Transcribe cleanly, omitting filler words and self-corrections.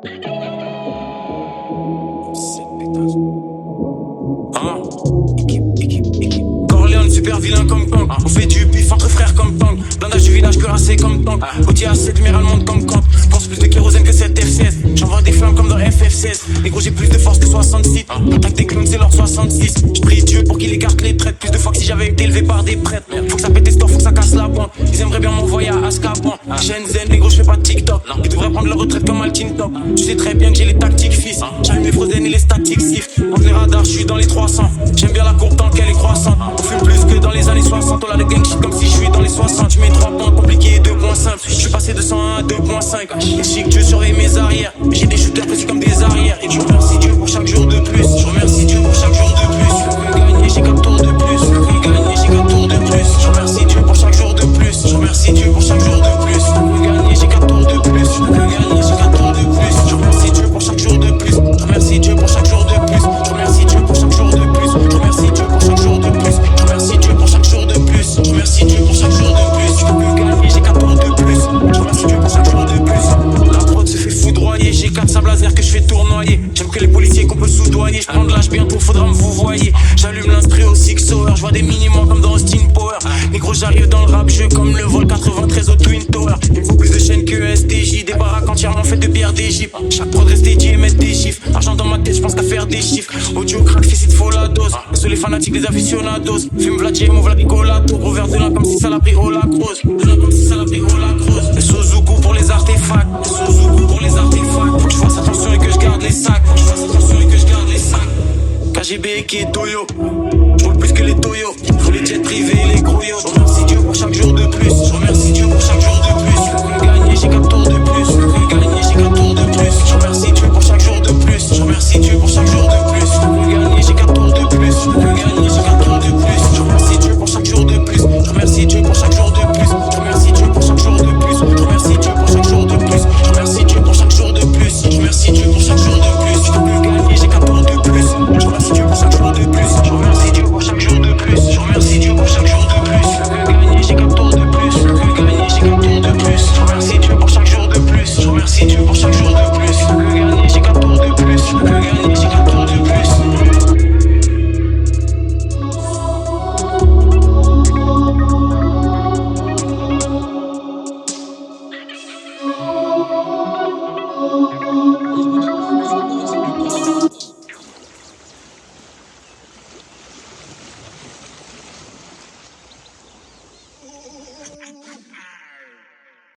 Hein? Équipe. Corleone, super vilain comme Kang. On fait du bif entre frères comme Tang. Blindage du village cuirassé comme Tank. Gauthier à 7 lumière allemande comme Kant. Pense plus de kérosène que cette F16. J'envoie des flammes comme dans FF16. Les gros, j'ai plus de force que 66. Attaque des clones, c'est leur 66. J'prie Dieu pour qu'il écarte les traites. Plus de fois que si j'avais été élevé par des prêtres. Faut que ça pète store, faut que ça casse la bande. Ils aimeraient bien m'envoyer à Azkaban. Shenzhen, les gros, j'fais pas de TikTok. Ils devraient prendre leur retraite comme Altin Top. Tu sais très bien que j'ai les tactiques fils. J'allume les Frozen et les statiques sif. Entre les radars, j'suis dans les 300. J'aime bien la courbe tant qu'elle est croissante. On fume plus que dans les années 60. On a le gang shit comme si j'suis dans les 60. J'mets 3 points compliqués et 2 points simples. J'suis passé de 101 à 2.5. Et chic, Dieu surveille mes arrières. J'ai des shooters précis comme des arrières. Et je remercie Dieu pour chaque jour de plus. Je remercie Dieu pour chaque jour de plus. Je veux gagner, j'ai 4 tours de plus. Je veux gagner, j'ai 4 tours de plus. Je remercie Dieu pour chaque jour de plus. Je remercie Dieu pour chaque jour de plus. Je veux gagner, j'ai 4 tours de plus. Je veux gagner, j'ai 4 tours de plus. Je remercie Dieu pour chaque jour de plus. Je remercie Dieu pour chaque jour de plus. Je remercie Dieu pour chaque jour de plus. Je remercie Dieu pour chaque jour de plus. Je remercie Dieu pour chaque jour de plus. Je remercie Dieu pour chaque jour de plus. Je veux gagner, j'ai 4 tours de plus. Je remercie Dieu pour chaque jour de plus. La prod se fait foudroyer. J'ai 4 sables laser que je fais tournoyer. J'aime que les policiers qu'on peut soudoyer. Je prends de l'âge bientôt, faudra me vous voyez. J'allume l'instru au 6 hours. Je vois des minimums comme dans Austin Power. Négro, j'arrive dans le rap jeu comme le vol 93 au Twin Tower. Il me faut plus de chaînes que STJ. Des baraques entièrement faites de pierre d'Égypte. Chaque prod reste dédié et mettre des chiffres. Argent dans ma tête, je pense qu'à faire des chiffres. Audio crack, fils, il te faut la dose. Mais sur les fanatiques, les aficionados. Fume Vladier, mon Vlad Nicolato. Gros verre de lin comme si ça l'a pris au lacrose. De lin comme si ça l'a pris au lacrose. Le Suzuku pour les artefacts. Le Suzuku pour les artefacts. Faut que je fasse attention et que je garde les sacs. Faut que je fasse attention et que je garde les sacs. KGB qui est Toyo. Je roule plus que les Toyo. Faut les jets privés et les gros yachts. Je remercie Dieu pour chaque jour de plus. Je remercie Dieu pour chaque jour de plus. Je veux gagner, j'ai 4 tours de plus. Je veux gagner, j'ai 4 tours de plus. Je remercie Dieu pour chaque jour de plus. Je remercie Dieu pour chaque jour de plus. Je veux gagner, j'ai 4 tours de plus. Je veux gagner, j'ai 4 tours de plus. Je remercie Dieu pour chaque jour de plus. Je remercie Dieu pour chaque jour de plus. Je remercie Dieu pour chaque jour de plus. Je remercie Dieu pour chaque jour de plus. Je remercie Dieu pour chaque jour de plus. Je remercie Dieu pour chaque jour de plus. Je veux gagner, j'ai 4 tours de plus. Je remercie Dieu pour chaque jour de plus. Je remercie Dieu pour chaque jour de plus. Je remercie Dieu pour chaque jour de plus. Je veux gagner, j'ai 4 tours de plus. Je veux gagner, j'ai 4 tours de plus. Je remercie Dieu pour chaque jour de plus. Je remercie Dieu pour chaque jour de plus. Je veux gagner, j'ai 4 tours de plus. Je veux gagner, j'ai 4 tours de plus.